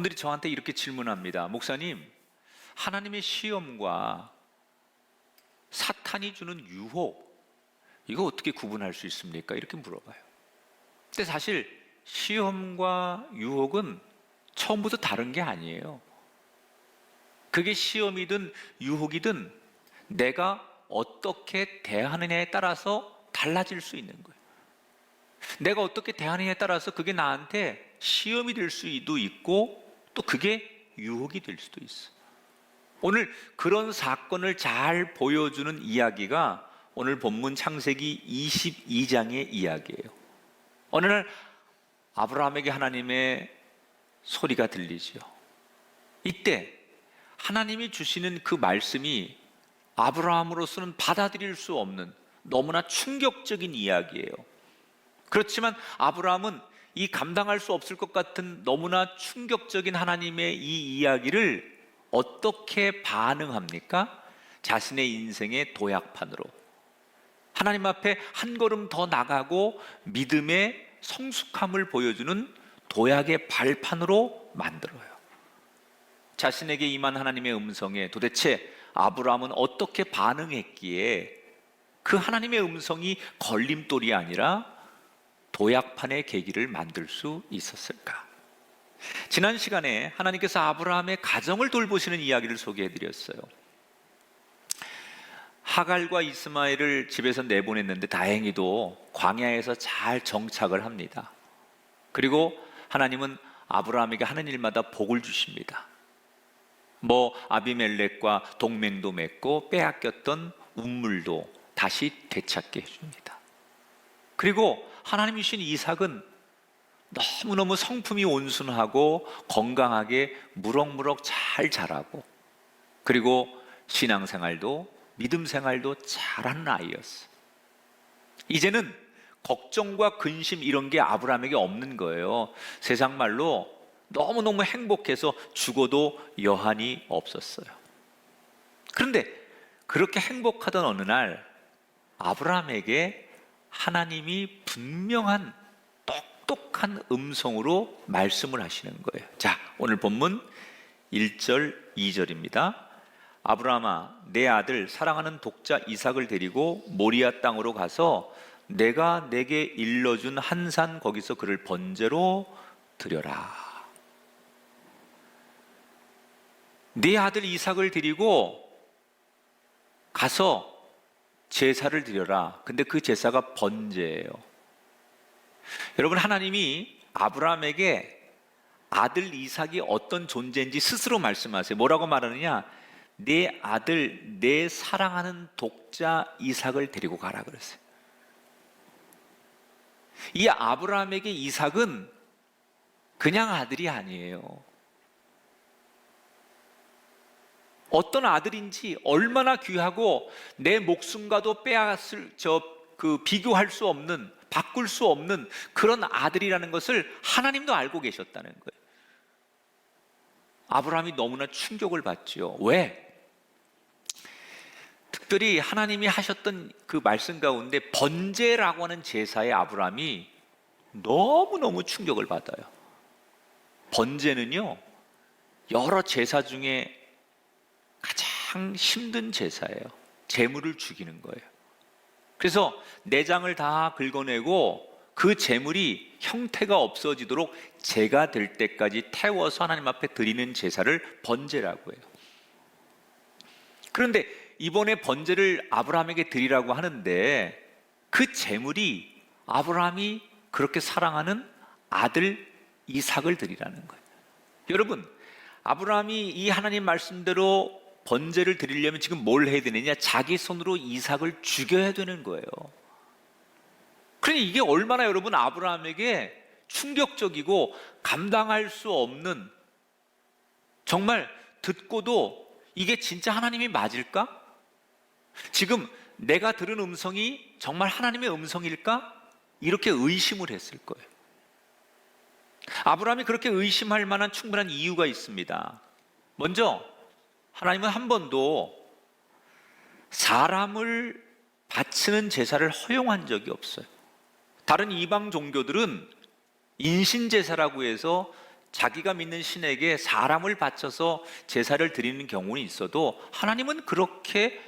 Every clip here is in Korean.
분들이 저한테 이렇게 질문합니다. 목사님, 하나님의 시험과 사탄이 주는 유혹, 이거 어떻게 구분할 수 있습니까? 이렇게 물어봐요. 근데 사실 시험과 유혹은 처음부터 다른 게 아니에요. 그게 시험이든 유혹이든 내가 어떻게 대하느냐에 따라서 달라질 수 있는 거예요. 내가 어떻게 대하느냐에 따라서 그게 나한테 시험이 될 수도 있고 또 그게 유혹이 될 수도 있어요. 오늘 그런 사건을 잘 보여주는 이야기가 오늘 본문 창세기 22장의 이야기예요. 어느 날 아브라함에게 하나님의 소리가 들리죠. 이때 하나님이 주시는 그 말씀이 아브라함으로서는 받아들일 수 없는 너무나 충격적인 이야기예요. 그렇지만 아브라함은 이 감당할 수 없을 것 같은 너무나 충격적인 하나님의 이 이야기를 어떻게 반응합니까? 자신의 인생의 도약판으로 하나님 앞에 한 걸음 더 나가고 믿음의 성숙함을 보여주는 도약의 발판으로 만들어요. 자신에게 임한 하나님의 음성에 도대체 아브라함은 어떻게 반응했기에 그 하나님의 음성이 걸림돌이 아니라 도약판의 계기를 만들 수 있었을까? 지난 시간에 하나님께서 아브라함의 가정을 돌보시는 이야기를 소개해드렸어요. 하갈과 이스마엘을 집에서 내보냈는데 다행히도 광야에서 잘 정착을 합니다. 그리고 하나님은 아브라함에게 하는 일마다 복을 주십니다. 아비멜렉과 동맹도 맺고 빼앗겼던 우물도 다시 되찾게 해줍니다. 그리고 하나님이 주신 이삭은 너무너무 성품이 온순하고 건강하게 무럭무럭 잘 자라고, 그리고 신앙생활도 믿음생활도 잘하는 아이였어요. 이제는 걱정과 근심 이런 게 아브라함에게 없는 거예요. 세상 말로 너무너무 행복해서 죽어도 여한이 없었어요. 그런데 그렇게 행복하던 어느 날 아브라함에게 하나님이 분명한 똑똑한 음성으로 말씀을 하시는 거예요. 자, 오늘 본문 1절 2절입니다. 아브라함아, 내 아들 사랑하는 독자 이삭을 데리고 모리아 땅으로 가서 내가 내게 일러준 한 산 거기서 그를 번제로 드려라. 네 아들 이삭을 데리고 가서 제사를 드려라. 근데 그 제사가 번제예요. 여러분, 하나님이 아브라함에게 아들 이삭이 어떤 존재인지 스스로 말씀하세요. 뭐라고 말하느냐? 내 아들, 내 사랑하는 독자 이삭을 데리고 가라 그랬어요. 이 아브라함에게 이삭은 그냥 아들이 아니에요. 어떤 아들인지, 얼마나 귀하고 내 목숨과도 빼앗을 비교할 수 없는, 바꿀 수 없는 그런 아들이라는 것을 하나님도 알고 계셨다는 거예요. 아브라함이 너무나 충격을 받죠. 왜? 특별히 하나님이 하셨던 그 말씀 가운데 번제라고 하는 제사에 아브라함이 너무너무 충격을 받아요. 번제는요, 여러 제사 중에 가장 힘든 제사예요. 제물을 죽이는 거예요. 그래서 내장을 다 긁어내고 그 제물이 형태가 없어지도록 제가 될 때까지 태워서 하나님 앞에 드리는 제사를 번제라고 해요. 그런데 이번에 번제를 아브라함에게 드리라고 하는데 그 제물이 아브라함이 그렇게 사랑하는 아들 이삭을 드리라는 거예요. 여러분, 아브라함이 이 하나님 말씀대로 번제를 드리려면 지금 뭘 해야 되느냐? 자기 손으로 이삭을 죽여야 되는 거예요. 그러니 이게 얼마나 여러분 아브라함에게 충격적이고 감당할 수 없는, 정말 듣고도 이게 진짜 하나님이 맞을까? 지금 내가 들은 음성이 정말 하나님의 음성일까? 이렇게 의심을 했을 거예요. 아브라함이 그렇게 의심할 만한 충분한 이유가 있습니다. 먼저 하나님은 한 번도 사람을 바치는 제사를 허용한 적이 없어요. 다른 이방 종교들은 인신제사라고 해서 자기가 믿는 신에게 사람을 바쳐서 제사를 드리는 경우는 있어도 하나님은 그렇게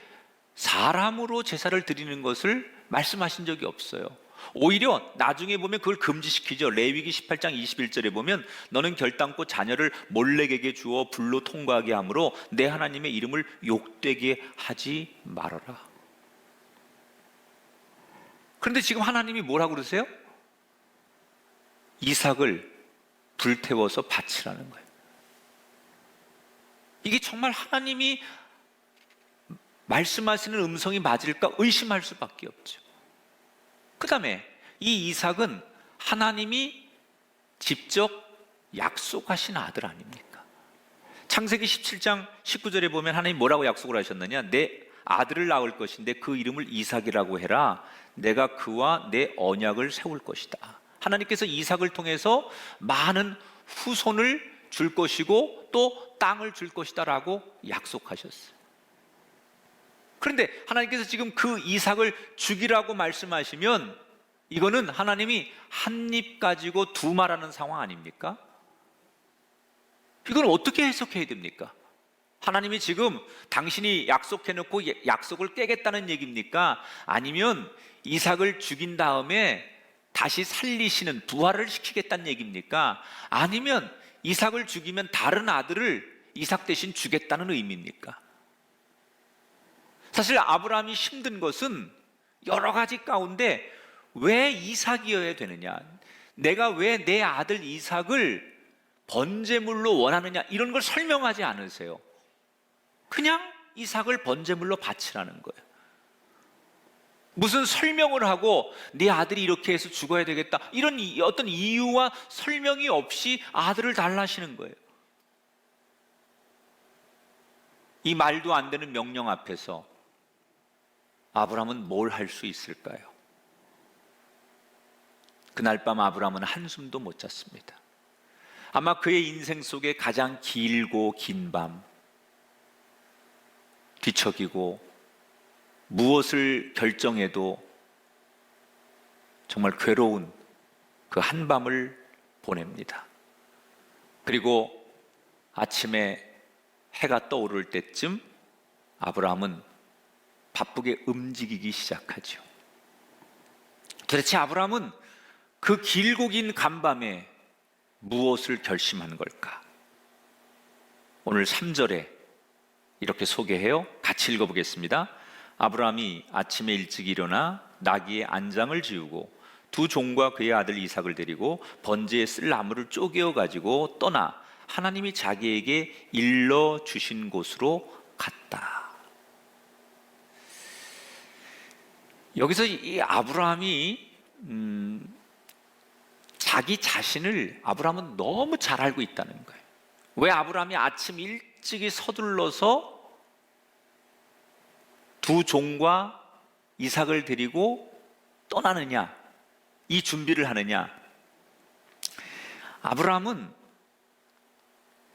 사람으로 제사를 드리는 것을 말씀하신 적이 없어요. 오히려 나중에 보면 그걸 금지시키죠. 레위기 18장 21절에 보면 너는 결단코 자녀를 몰렉에게 주어 불로 통과하게 하므로 내 하나님의 이름을 욕되게 하지 말아라. 그런데 지금 하나님이 뭐라고 그러세요? 이삭을 불태워서 바치라는 거예요. 이게 정말 하나님이 말씀하시는 음성이 맞을까 의심할 수밖에 없죠. 그 다음에 이 이삭은 하나님이 직접 약속하신 아들 아닙니까? 창세기 17장 19절에 보면 하나님 뭐라고 약속을 하셨느냐? 내 아들을 낳을 것인데 그 이름을 이삭이라고 해라. 내가 그와 내 언약을 세울 것이다. 하나님께서 이삭을 통해서 많은 후손을 줄 것이고 또 땅을 줄 것이다 라고 약속하셨어요. 그런데 하나님께서 지금 그 이삭을 죽이라고 말씀하시면 이거는 하나님이 한 입 가지고 두 말하는 상황 아닙니까? 이건 어떻게 해석해야 됩니까? 하나님이 지금 당신이 약속해놓고 약속을 깨겠다는 얘기입니까? 아니면 이삭을 죽인 다음에 다시 살리시는 부활을 시키겠다는 얘기입니까? 아니면 이삭을 죽이면 다른 아들을 이삭 대신 주겠다는 의미입니까? 사실 아브라함이 힘든 것은 여러 가지 가운데 왜 이삭이어야 되느냐, 내가 왜 내 아들 이삭을 번제물로 원하느냐, 이런 걸 설명하지 않으세요. 그냥 이삭을 번제물로 바치라는 거예요. 무슨 설명을 하고 네 아들이 이렇게 해서 죽어야 되겠다, 이런 어떤 이유와 설명이 없이 아들을 달라시는 거예요. 이 말도 안 되는 명령 앞에서 아브라함은 뭘 할 수 있을까요? 그날 밤 아브라함은 한숨도 못 잤습니다. 아마 그의 인생 속에 가장 길고 긴 밤, 뒤척이고 무엇을 결정해도 정말 괴로운 그 한밤을 보냅니다. 그리고 아침에 해가 떠오를 때쯤 아브라함은 바쁘게 움직이기 시작하죠. 도대체 아브라함은 그 길고 긴 간밤에 무엇을 결심한 걸까? 오늘 3절에 이렇게 소개해요. 같이 읽어보겠습니다. 아브라함이 아침에 일찍 일어나 나귀의 안장을 지우고 두 종과 그의 아들 이삭을 데리고 번제에 쓸 나무를 쪼개어 가지고 떠나 하나님이 자기에게 일러 주신 곳으로 갔다. 여기서 이 아브라함이 자기 자신을 아브라함은 너무 잘 알고 있다는 거예요. 왜 아브라함이 아침 일찍이 서둘러서 두 종과 이삭을 데리고 떠나느냐, 이 준비를 하느냐? 아브라함은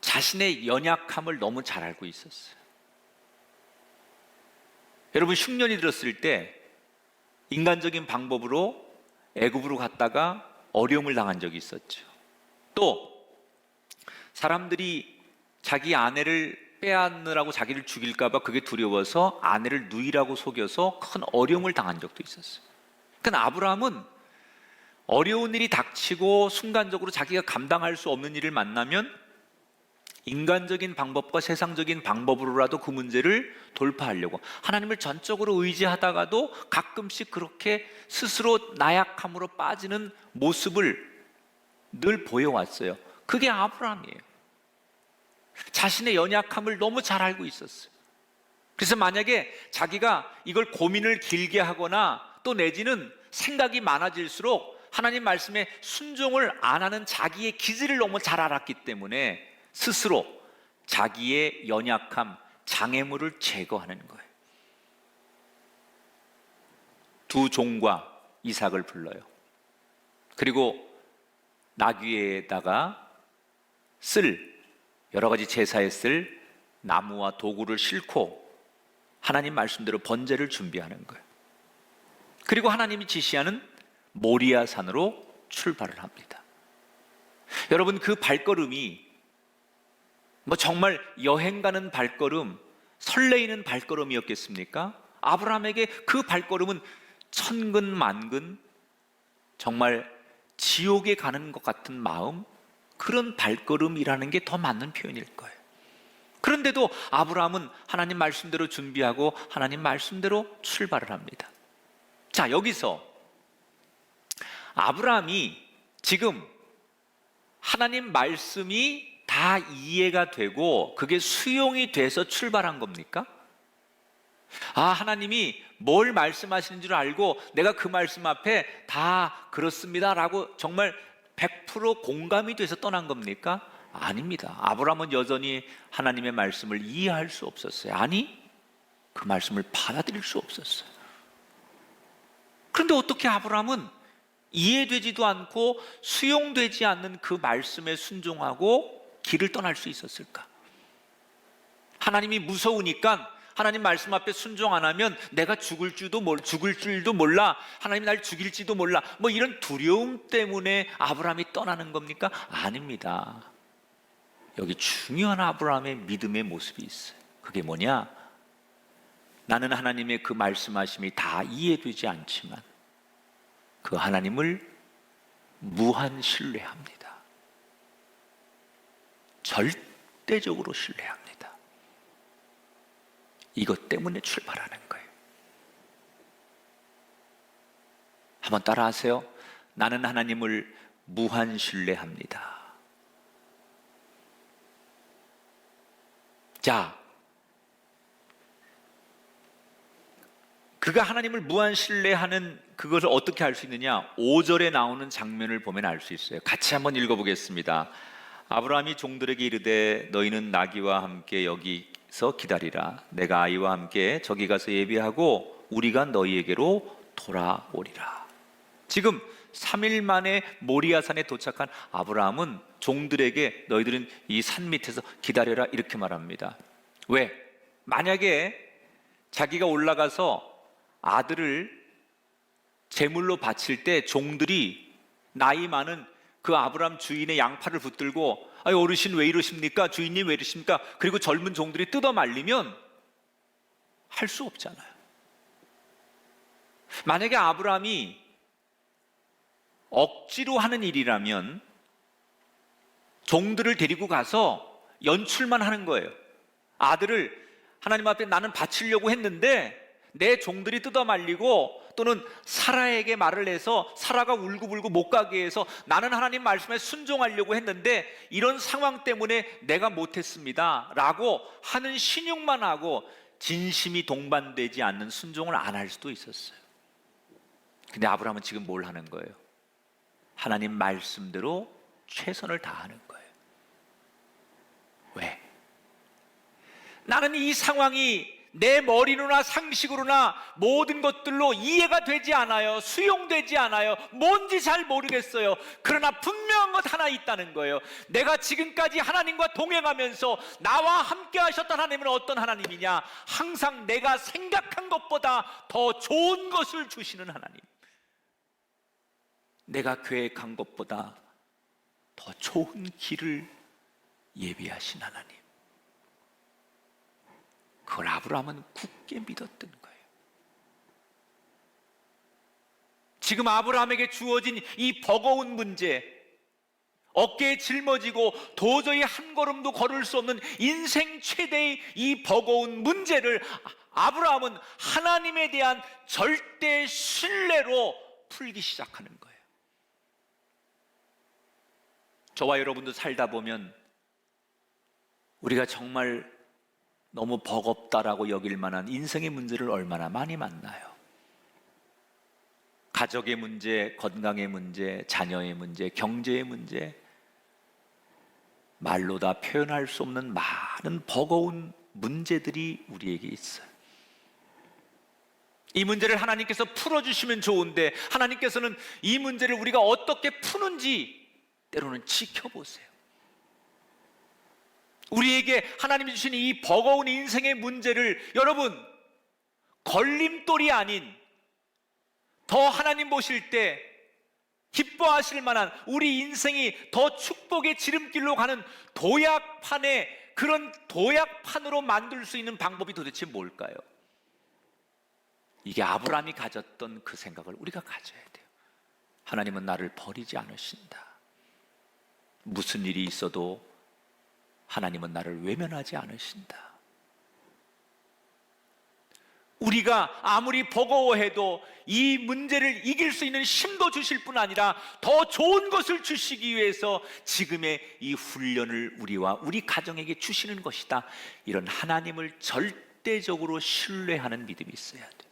자신의 연약함을 너무 잘 알고 있었어요. 여러분, 흉년이 들었을 때 인간적인 방법으로 애굽으로 갔다가 어려움을 당한 적이 있었죠. 또 사람들이 자기 아내를 빼앗느라고 자기를 죽일까 봐 그게 두려워서 아내를 누이라고 속여서 큰 어려움을 당한 적도 있었어요. 그러니까 아브라함은 어려운 일이 닥치고 순간적으로 자기가 감당할 수 없는 일을 만나면 인간적인 방법과 세상적인 방법으로라도 그 문제를 돌파하려고 하나님을 전적으로 의지하다가도 가끔씩 그렇게 스스로 나약함으로 빠지는 모습을 늘 보여왔어요. 그게 아브라함이에요. 자신의 연약함을 너무 잘 알고 있었어요. 그래서 만약에 자기가 이걸 고민을 길게 하거나 또 내지는 생각이 많아질수록 하나님 말씀에 순종을 안 하는 자기의 기질을 너무 잘 알았기 때문에 스스로 자기의 연약함, 장애물을 제거하는 거예요. 두 종과 이삭을 불러요. 그리고 나귀에다가 쓸 여러 가지 제사에 쓸 나무와 도구를 싣고 하나님 말씀대로 번제를 준비하는 거예요. 그리고 하나님이 지시하는 모리아 산으로 출발을 합니다. 여러분, 그 발걸음이 정말 여행 가는 발걸음, 설레이는 발걸음이었겠습니까? 아브라함에게 그 발걸음은 천근만근 정말 지옥에 가는 것 같은 마음, 그런 발걸음이라는 게 더 맞는 표현일 거예요. 그런데도 아브라함은 하나님 말씀대로 준비하고 하나님 말씀대로 출발을 합니다. 자, 여기서 아브라함이 지금 하나님 말씀이 다 이해가 되고 그게 수용이 돼서 출발한 겁니까? 하나님이 뭘 말씀하시는 줄 알고 내가 그 말씀 앞에 다 그렇습니다 라고 정말 100% 공감이 돼서 떠난 겁니까? 아닙니다. 아브라함은 여전히 하나님의 말씀을 이해할 수 없었어요. 아니, 그 말씀을 받아들일 수 없었어요. 그런데 어떻게 아브라함은 이해되지도 않고 수용되지 않는 그 말씀에 순종하고 길을 떠날 수 있었을까? 하나님이 무서우니까 하나님 말씀 앞에 순종 안 하면 내가 죽을 줄도 몰라, 하나님이 날 죽일지도 몰라, 이런 두려움 때문에 아브라함이 떠나는 겁니까? 아닙니다. 여기 중요한 아브라함의 믿음의 모습이 있어요. 그게 뭐냐? 나는 하나님의 그 말씀하심이 다 이해되지 않지만 그 하나님을 무한 신뢰합니다. 절대적으로 신뢰합니다. 이것 때문에 출발하는 거예요. 한번 따라하세요. 나는 하나님을 무한 신뢰합니다. 자, 그가 하나님을 무한 신뢰하는 그것을 어떻게 알 수 있느냐? 5절에 나오는 장면을 보면 알 수 있어요. 같이 한번 읽어보겠습니다. 아브라함이 종들에게 이르되 너희는 나귀와 함께 여기서 기다리라. 내가 아이와 함께 저기 가서 예비하고 우리가 너희에게로 돌아오리라. 지금 3일 만에 모리아산에 도착한 아브라함은 종들에게 너희들은 이 산 밑에서 기다려라 이렇게 말합니다. 왜? 만약에 자기가 올라가서 아들을 제물로 바칠 때 종들이 나이 많은 그 아브라함 주인의 양팔을 붙들고 어르신 왜 이러십니까? 주인님 왜 이러십니까? 그리고 젊은 종들이 뜯어 말리면 할 수 없잖아요. 만약에 아브라함이 억지로 하는 일이라면 종들을 데리고 가서 연출만 하는 거예요. 아들을 하나님 앞에 나는 바치려고 했는데 내 종들이 뜯어 말리고 또는 사라에게 말을 해서 사라가 울고불고 못 가게 해서 나는 하나님 말씀에 순종하려고 했는데 이런 상황 때문에 내가 못했습니다 라고 하는 신용만 하고 진심이 동반되지 않는 순종을 안 할 수도 있었어요. 근데 아브라함은 지금 뭘 하는 거예요? 하나님 말씀대로 최선을 다하는 거예요. 왜? 나는 이 상황이 내 머리로나 상식으로나 모든 것들로 이해가 되지 않아요. 수용되지 않아요. 뭔지 잘 모르겠어요. 그러나 분명한 것 하나 있다는 거예요. 내가 지금까지 하나님과 동행하면서 나와 함께 하셨던 하나님은 어떤 하나님이냐? 항상 내가 생각한 것보다 더 좋은 것을 주시는 하나님, 내가 계획한 것보다 더 좋은 길을 예비하신 하나님, 그걸 아브라함은 굳게 믿었던 거예요. 지금 아브라함에게 주어진 이 버거운 문제, 어깨에 짊어지고 도저히 한 걸음도 걸을 수 없는 인생 최대의 이 버거운 문제를 아브라함은 하나님에 대한 절대 신뢰로 풀기 시작하는 거예요. 저와 여러분도 살다 보면 우리가 정말 너무 버겁다라고 여길 만한 인생의 문제를 얼마나 많이 만나요. 가족의 문제, 건강의 문제, 자녀의 문제, 경제의 문제, 말로 다 표현할 수 없는 많은 버거운 문제들이 우리에게 있어요. 이 문제를 하나님께서 풀어주시면 좋은데 하나님께서는 이 문제를 우리가 어떻게 푸는지 때로는 지켜보세요. 우리에게 하나님이 주신 이 버거운 인생의 문제를 여러분 걸림돌이 아닌 더 하나님 보실 때 기뻐하실 만한, 우리 인생이 더 축복의 지름길로 가는 도약판에, 그런 도약판으로 만들 수 있는 방법이 도대체 뭘까요? 이게 아브라함이 가졌던 그 생각을 우리가 가져야 돼요. 하나님은 나를 버리지 않으신다. 무슨 일이 있어도 하나님은 나를 외면하지 않으신다. 우리가 아무리 버거워해도 이 문제를 이길 수 있는 힘도 주실 뿐 아니라 더 좋은 것을 주시기 위해서 지금의 이 훈련을 우리와 우리 가정에게 주시는 것이다. 이런 하나님을 절대적으로 신뢰하는 믿음이 있어야 돼요.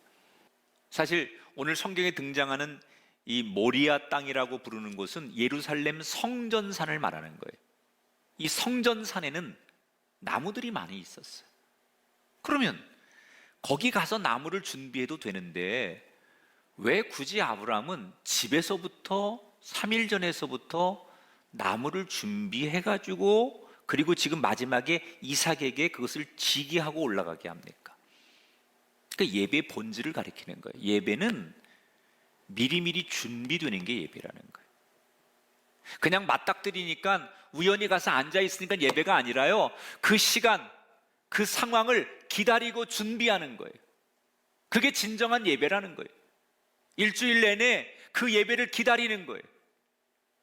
사실 오늘 성경에 등장하는 이 모리아 땅이라고 부르는 곳은 예루살렘 성전산을 말하는 거예요. 이 성전산에는 나무들이 많이 있었어요. 그러면 거기 가서 나무를 준비해도 되는데 왜 굳이 아브라함은 집에서부터 3일 전에서부터 나무를 준비해가지고, 그리고 지금 마지막에 이삭에게 그것을 지게 하고 올라가게 합니까? 그러니까 예배의 본질을 가리키는 거예요. 예배는 미리미리 준비되는 게 예배라는 거예요. 그냥 맞닥뜨리니까 우연히 가서 앉아있으니까 예배가 아니라요, 그 시간, 그 상황을 기다리고 준비하는 거예요. 그게 진정한 예배라는 거예요. 일주일 내내 그 예배를 기다리는 거예요.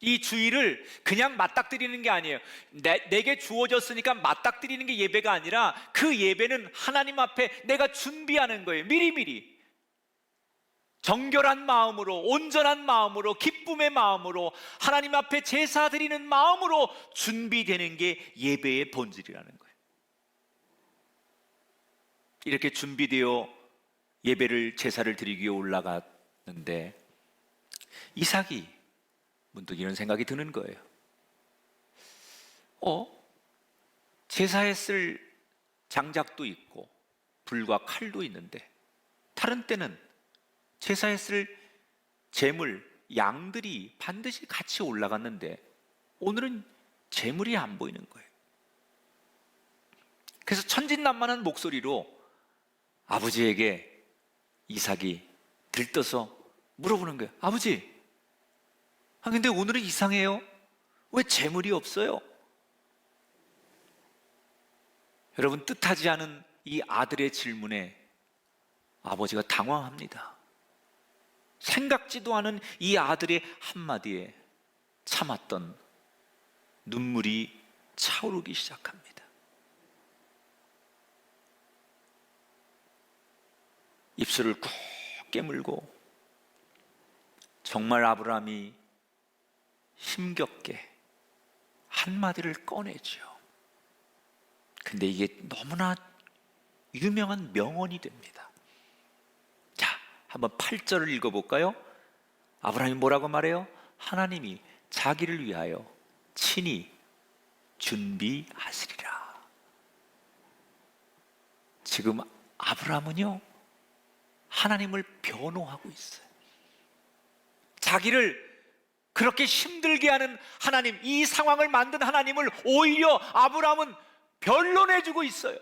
이 주일을 그냥 맞닥뜨리는 게 아니에요. 내게 주어졌으니까 맞닥뜨리는 게 예배가 아니라 그 예배는 하나님 앞에 내가 준비하는 거예요. 미리미리 정결한 마음으로, 온전한 마음으로, 기쁨의 마음으로, 하나님 앞에 제사 드리는 마음으로 준비되는 게 예배의 본질이라는 거예요. 이렇게 준비되어 예배를, 제사를 드리기 위해 올라갔는데 이삭이 문득 이런 생각이 드는 거예요. 제사에 쓸 장작도 있고 불과 칼도 있는데 다른 때는 제사에 쓸 제물, 양들이 반드시 같이 올라갔는데 오늘은 제물이 안 보이는 거예요. 그래서 천진난만한 목소리로 아버지에게 이삭이 들떠서 물어보는 거예요. 아버지, 근데 오늘은 이상해요. 왜 제물이 없어요? 여러분, 뜻하지 않은 이 아들의 질문에 아버지가 당황합니다. 생각지도 않은 이 아들의 한마디에 참았던 눈물이 차오르기 시작합니다. 입술을 꾹 깨물고 정말 아브라함이 힘겹게 한마디를 꺼내죠. 근데 이게 너무나 유명한 명언이 됩니다. 자, 한번 8절을 읽어볼까요? 아브라함이 뭐라고 말해요? 하나님이 자기를 위하여 친히 준비하시리라. 지금 아브라함은요, 하나님을 변호하고 있어요. 자기를 그렇게 힘들게 하는 하나님, 이 상황을 만든 하나님을 오히려 아브라함은 변론해주고 있어요.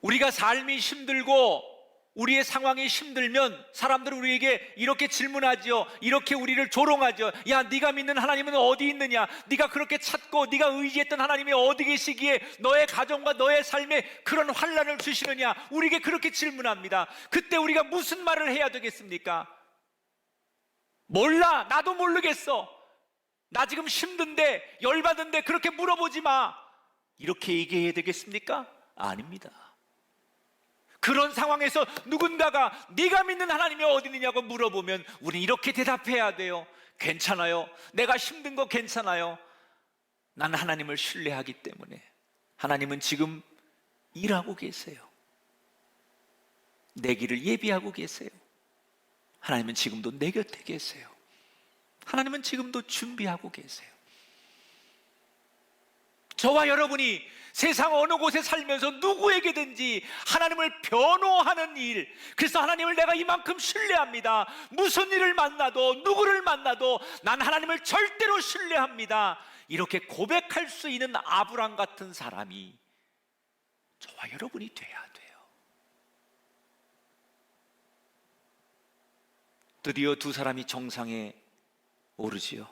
우리가 삶이 힘들고 우리의 상황이 힘들면 사람들은 우리에게 이렇게 질문하지요. 이렇게 우리를 조롱하죠. 야, 네가 믿는 하나님은 어디 있느냐? 네가 그렇게 찾고 네가 의지했던 하나님이 어디 계시기에 너의 가정과 너의 삶에 그런 환난을 주시느냐? 우리에게 그렇게 질문합니다. 그때 우리가 무슨 말을 해야 되겠습니까? 몰라, 나도 모르겠어. 나 지금 힘든데, 열받은데 그렇게 물어보지 마. 이렇게 얘기해야 되겠습니까? 아닙니다. 그런 상황에서 누군가가 네가 믿는 하나님이 어디 있느냐고 물어보면 우리는 이렇게 대답해야 돼요. 괜찮아요. 내가 힘든 거 괜찮아요. 나는 하나님을 신뢰하기 때문에. 하나님은 지금 일하고 계세요. 내 길을 예비하고 계세요. 하나님은 지금도 내 곁에 계세요. 하나님은 지금도 준비하고 계세요. 저와 여러분이 세상 어느 곳에 살면서 누구에게든지 하나님을 변호하는 일, 그래서 하나님을 내가 이만큼 신뢰합니다. 무슨 일을 만나도, 누구를 만나도 난 하나님을 절대로 신뢰합니다. 이렇게 고백할 수 있는 아브람 같은 사람이 저와 여러분이 돼야 돼요. 드디어 두 사람이 정상에 오르지요.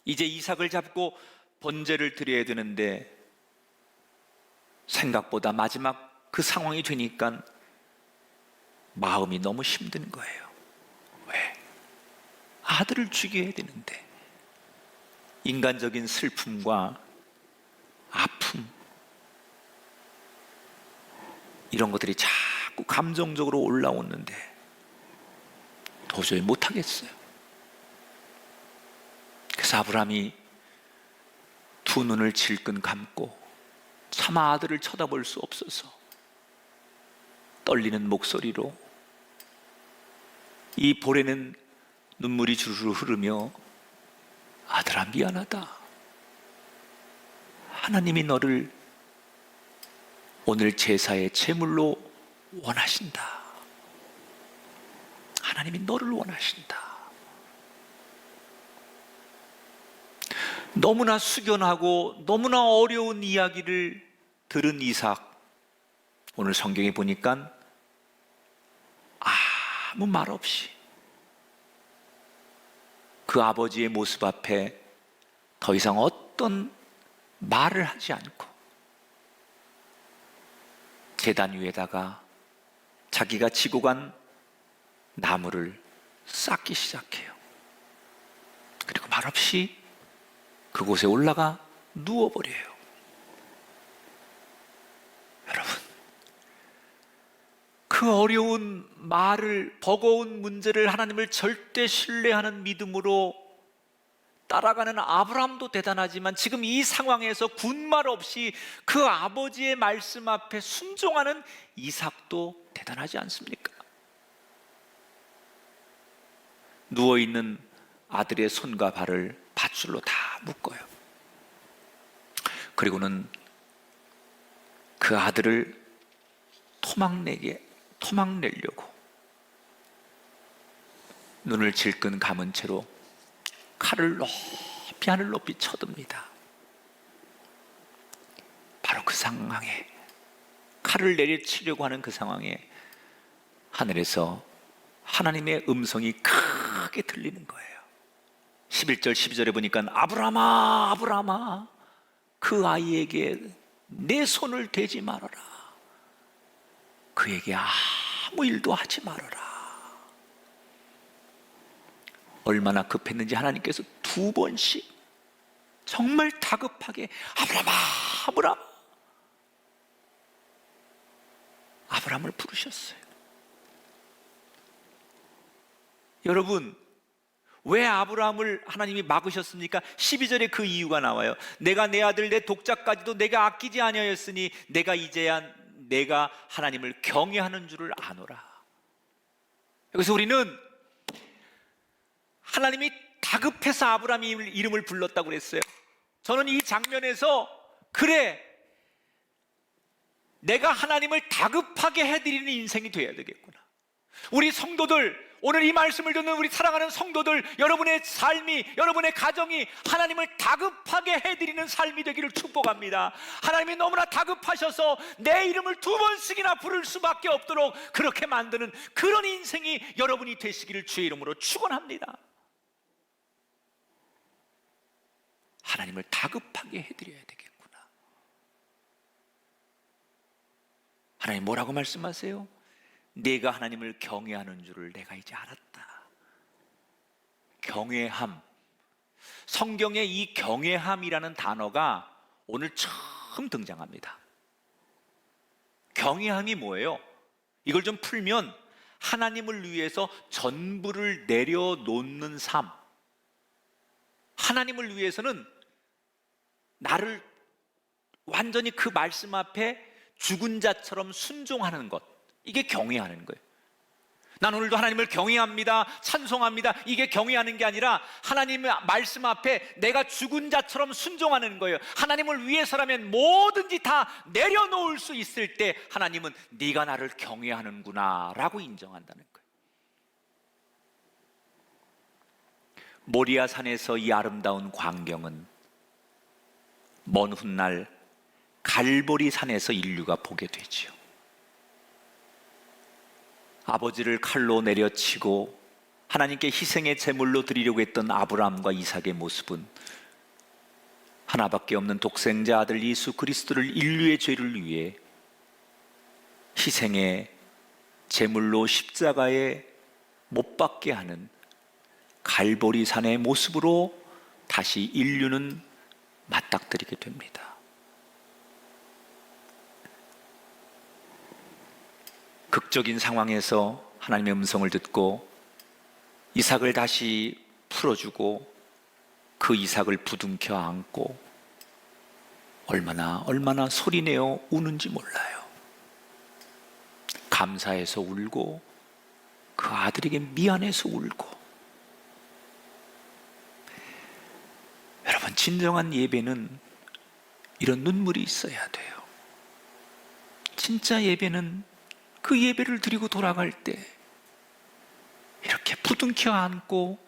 이제 이삭을 잡고 번제를 드려야 되는데 생각보다 마지막 그 상황이 되니까 마음이 너무 힘든 거예요. 왜? 아들을 죽여야 되는데. 인간적인 슬픔과 아픔, 이런 것들이 자꾸 감정적으로 올라오는데 도저히 못하겠어요. 그래서 아브라함이 두 눈을 질끈 감고 차마 아들을 쳐다볼 수 없어서 떨리는 목소리로, 이 볼에는 눈물이 주르르 흐르며, 아들아 미안하다. 하나님이 너를 오늘 제사의 제물로 원하신다. 하나님이 너를 원하신다. 너무나 숙연하고 너무나 어려운 이야기를 들은 이삭, 오늘 성경에 보니까 아무 말 없이 그 아버지의 모습 앞에 더 이상 어떤 말을 하지 않고 제단 위에다가 자기가 지고 간 나무를 쌓기 시작해요. 그리고 말없이 그곳에 올라가 누워버려요. 여러분, 그 어려운 말을, 버거운 문제를 하나님을 절대 신뢰하는 믿음으로 따라가는 아브라함도 대단하지만 지금 이 상황에서 군말 없이 그 아버지의 말씀 앞에 순종하는 이삭도 대단하지 않습니까? 누워있는 아들의 손과 발을 밧줄로 다 묶어요. 그리고는 그 아들을 토막내려고 눈을 질끈 감은 채로 칼을 높이 하늘 높이 쳐듭니다. 바로 그 상황에, 칼을 내려치려고 하는 그 상황에 하늘에서 하나님의 음성이 크게 들리는 거예요. 11절 12절에 보니까 아브라함아 아브라함아 그 아이에게 내 손을 대지 말아라. 그에게 아무 일도 하지 말아라. 얼마나 급했는지 하나님께서 두 번씩 정말 다급하게 아브라함아 아브라함, 아브라함을 부르셨어요. 여러분, 왜 아브라함을 하나님이 막으셨습니까? 12절에 그 이유가 나와요. 내가 내 아들 내 독자까지도 내가 아끼지 아니하였으니 내가 이제야 내가 하나님을 경외하는 줄을 아노라. 여기서 우리는 하나님이 다급해서 아브라함 이름을 불렀다고 그랬어요. 저는 이 장면에서 그래, 내가 하나님을 다급하게 해드리는 인생이 돼야 되겠구나. 우리 성도들, 오늘 이 말씀을 듣는 우리 사랑하는 성도들, 여러분의 삶이, 여러분의 가정이 하나님을 다급하게 해드리는 삶이 되기를 축복합니다. 하나님이 너무나 다급하셔서 내 이름을 두 번씩이나 부를 수밖에 없도록 그렇게 만드는 그런 인생이 여러분이 되시기를 주의 이름으로 축원합니다. 하나님을 다급하게 해드려야 되겠구나. 하나님 뭐라고 말씀하세요? 내가 하나님을 경외하는 줄을 내가 이제 알았다. 경외함, 성경에 이 경외함이라는 단어가 오늘 처음 등장합니다. 경외함이 뭐예요? 이걸 좀 풀면 하나님을 위해서 전부를 내려놓는 삶, 하나님을 위해서는 나를 완전히 그 말씀 앞에 죽은 자처럼 순종하는 것, 이게 경외하는 거예요. 난 오늘도 하나님을 경외합니다, 찬송합니다, 이게 경외하는 게 아니라 하나님의 말씀 앞에 내가 죽은 자처럼 순종하는 거예요. 하나님을 위해서라면 뭐든지 다 내려놓을 수 있을 때 하나님은 네가 나를 경외하는구나 라고 인정한다는 거예요. 모리아 산에서 이 아름다운 광경은 먼 훗날 갈보리 산에서 인류가 보게 되지요. 아버지를 칼로 내려치고 하나님께 희생의 제물로 드리려고 했던 아브라함과 이삭의 모습은 하나밖에 없는 독생자 아들 예수 그리스도를 인류의 죄를 위해 희생의 제물로 십자가에 못 박게 하는 갈보리산의 모습으로 다시 인류는 맞닥뜨리게 됩니다. 극적인 상황에서 하나님의 음성을 듣고 이삭을 다시 풀어주고 그 이삭을 부둥켜 안고 얼마나 소리내어 우는지 몰라요. 감사해서 울고 그 아들에게 미안해서 울고. 여러분, 진정한 예배는 이런 눈물이 있어야 돼요. 진짜 예배는 그 예배를 드리고 돌아갈 때 이렇게 부둥켜 안고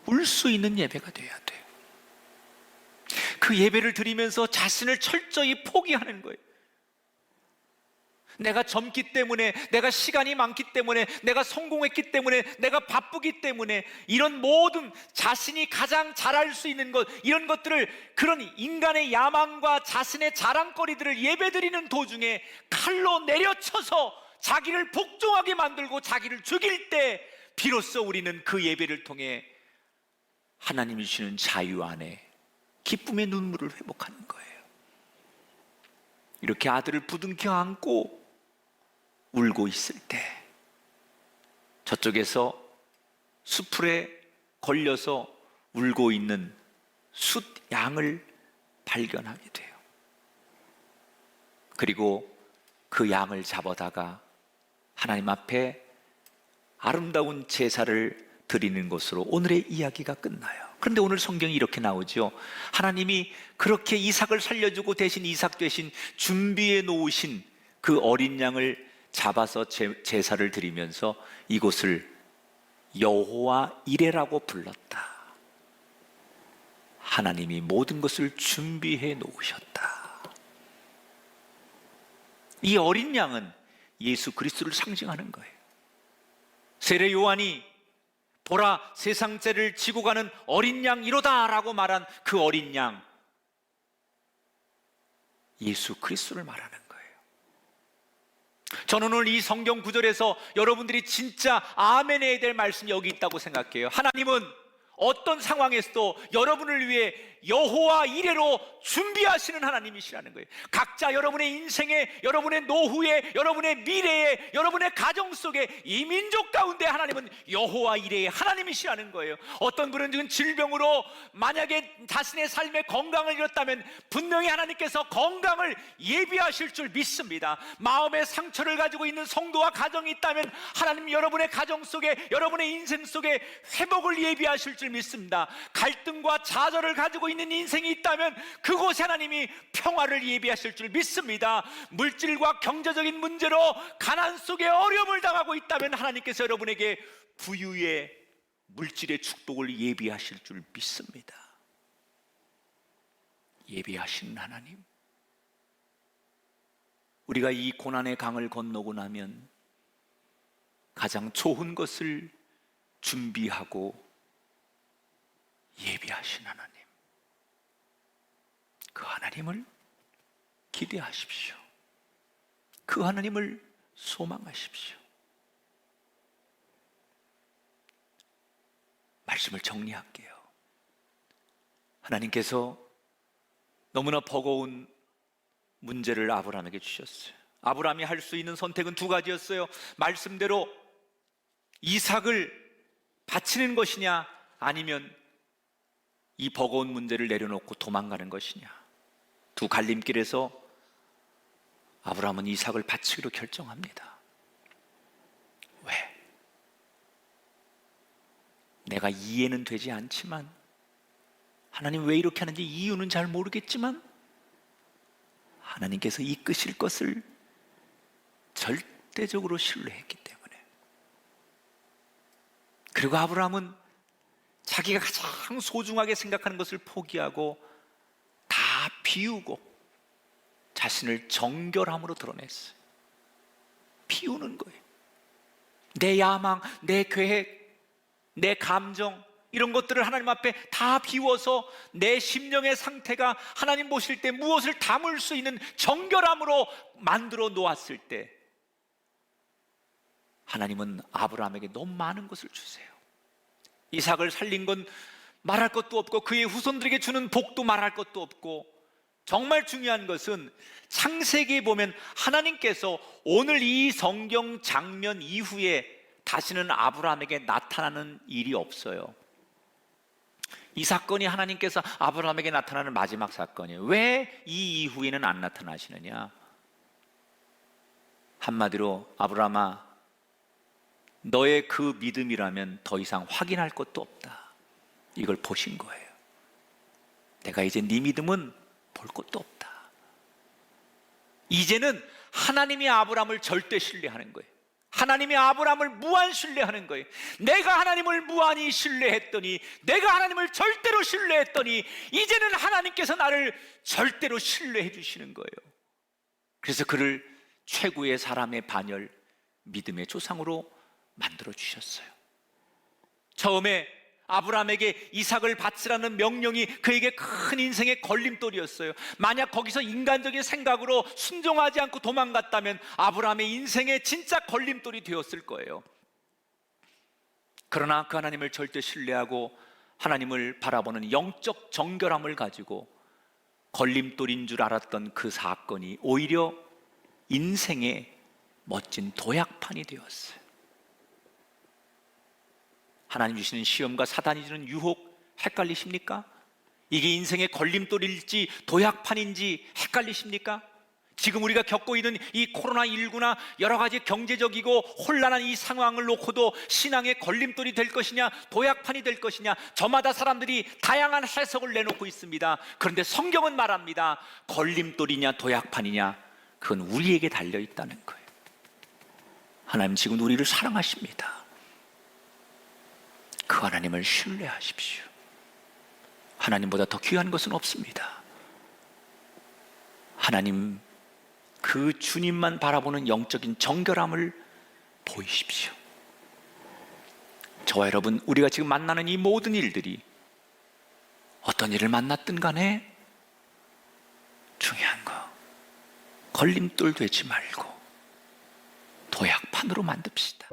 울 수 있는 예배가 돼야 돼요. 그 예배를 드리면서 자신을 철저히 포기하는 거예요. 내가 젊기 때문에, 내가 시간이 많기 때문에, 내가 성공했기 때문에, 내가 바쁘기 때문에, 이런 모든 자신이 가장 잘할 수 있는 것, 이런 것들을, 그런 인간의 야망과 자신의 자랑거리들을 예배드리는 도중에 칼로 내려쳐서 자기를 복종하게 만들고 자기를 죽일 때 비로소 우리는 그 예배를 통해 하나님이 주시는 자유 안에 기쁨의 눈물을 회복하는 거예요. 이렇게 아들을 부둥켜 안고 울고 있을 때 저쪽에서 수풀에 걸려서 울고 있는 숫 양을 발견하게 돼요. 그리고 그 양을 잡아다가 하나님 앞에 아름다운 제사를 드리는 것으로 오늘의 이야기가 끝나요. 그런데 오늘 성경이 이렇게 나오죠. 하나님이 그렇게 이삭을 살려주고 대신 이삭 대신 준비해 놓으신 그 어린 양을 잡아서 제사를 드리면서 이곳을 여호와 이레라고 불렀다. 하나님이 모든 것을 준비해 놓으셨다. 이 어린 양은 예수 그리스도를 상징하는 거예요. 세례 요한이 보라, 세상 죄를 지고 가는 어린 양 이로다라고 말한 그 어린 양, 예수 그리스도를 말하는 거예요. 저는 오늘 이 성경 구절에서 여러분들이 진짜 아멘 해야 될 말씀이 여기 있다고 생각해요. 하나님은 어떤 상황에서도 여러분을 위해 여호와 이레로 준비하시는 하나님이시라는 거예요. 각자 여러분의 인생에, 여러분의 노후에, 여러분의 미래에, 여러분의 가정 속에 이 민족 가운데 하나님은 여호와 이레의 하나님이시라는 거예요. 어떤 분은 지금 질병으로 만약에 자신의 삶에 건강을 잃었다면 분명히 하나님께서 건강을 예비하실 줄 믿습니다. 마음의 상처를 가지고 있는 성도와 가정이 있다면 하나님 여러분의 가정 속에, 여러분의 인생 속에 회복을 예비하실 줄 믿습니다. 갈등과 좌절을 가지고 있는 인생이 있다면 그곳에 하나님이 평화를 예비하실 줄 믿습니다. 물질과 경제적인 문제로 가난 속에 어려움을 당하고 있다면 하나님께서 여러분에게 부유의 물질의 축복을 예비하실 줄 믿습니다. 예비하시는 하나님, 우리가 이 고난의 강을 건너고 나면 가장 좋은 것을 준비하고 예비하신 하나님, 그 하나님을 기대하십시오. 그 하나님을 소망하십시오. 말씀을 정리할게요. 하나님께서 너무나 버거운 문제를 아브라함에게 주셨어요. 아브라함이 할 수 있는 선택은 두 가지였어요. 말씀대로 이삭을 바치는 것이냐, 아니면 이 버거운 문제를 내려놓고 도망가는 것이냐. 두 갈림길에서 아브라함은 이삭을 바치기로 결정합니다. 왜? 내가 이해는 되지 않지만, 하나님 왜 이렇게 하는지 이유는 잘 모르겠지만 하나님께서 이끄실 것을 절대적으로 신뢰했기 때문에. 그리고 아브라함은 자기가 가장 소중하게 생각하는 것을 포기하고 다 비우고 자신을 정결함으로 드러냈어요. 비우는 거예요. 내 야망, 내 계획, 내 감정, 이런 것들을 하나님 앞에 다 비워서 내 심령의 상태가 하나님 보실 때 무엇을 담을 수 있는 정결함으로 만들어 놓았을 때 하나님은 아브라함에게 너무 많은 것을 주세요. 이삭을 살린 건 말할 것도 없고 그의 후손들에게 주는 복도 말할 것도 없고, 정말 중요한 것은 창세기에 보면 하나님께서 오늘 이 성경 장면 이후에 다시는 아브라함에게 나타나는 일이 없어요. 이 사건이 하나님께서 아브라함에게 나타나는 마지막 사건이에요. 왜 이 이후에는 안 나타나시느냐? 한마디로 아브라함아, 너의 그 믿음이라면 더 이상 확인할 것도 없다. 이걸 보신 거예요. 내가 이제 네 믿음은 볼 것도 없다. 이제는 하나님이 아브라함을 절대 신뢰하는 거예요. 하나님이 아브라함을 무한 신뢰하는 거예요. 내가 하나님을 무한히 신뢰했더니, 내가 하나님을 절대로 신뢰했더니 이제는 하나님께서 나를 절대로 신뢰해 주시는 거예요. 그래서 그를 최고의 사람의 반열, 믿음의 조상으로 만들어 주셨어요. 처음에 아브라함에게 이삭을 바치라는 명령이 그에게 큰 인생의 걸림돌이었어요. 만약 거기서 인간적인 생각으로 순종하지 않고 도망갔다면 아브라함의 인생의 진짜 걸림돌이 되었을 거예요. 그러나 그 하나님을 절대 신뢰하고 하나님을 바라보는 영적 정결함을 가지고 걸림돌인 줄 알았던 그 사건이 오히려 인생의 멋진 도약판이 되었어요. 하나님 주시는 시험과 사단이 주는 유혹 헷갈리십니까? 이게 인생의 걸림돌일지 도약판인지 헷갈리십니까? 지금 우리가 겪고 있는 이 코로나19나 여러 가지 경제적이고 혼란한 이 상황을 놓고도 신앙의 걸림돌이 될 것이냐 도약판이 될 것이냐, 저마다 사람들이 다양한 해석을 내놓고 있습니다. 그런데 성경은 말합니다. 걸림돌이냐 도약판이냐, 그건 우리에게 달려있다는 거예요. 하나님 지금 우리를 사랑하십니다. 그 하나님을 신뢰하십시오. 하나님보다 더 귀한 것은 없습니다. 하나님, 그 주님만 바라보는 영적인 정결함을 보이십시오. 저와 여러분, 우리가 지금 만나는 이 모든 일들이 어떤 일을 만났든 간에 중요한 거, 걸림돌 되지 말고 도약판으로 만듭시다.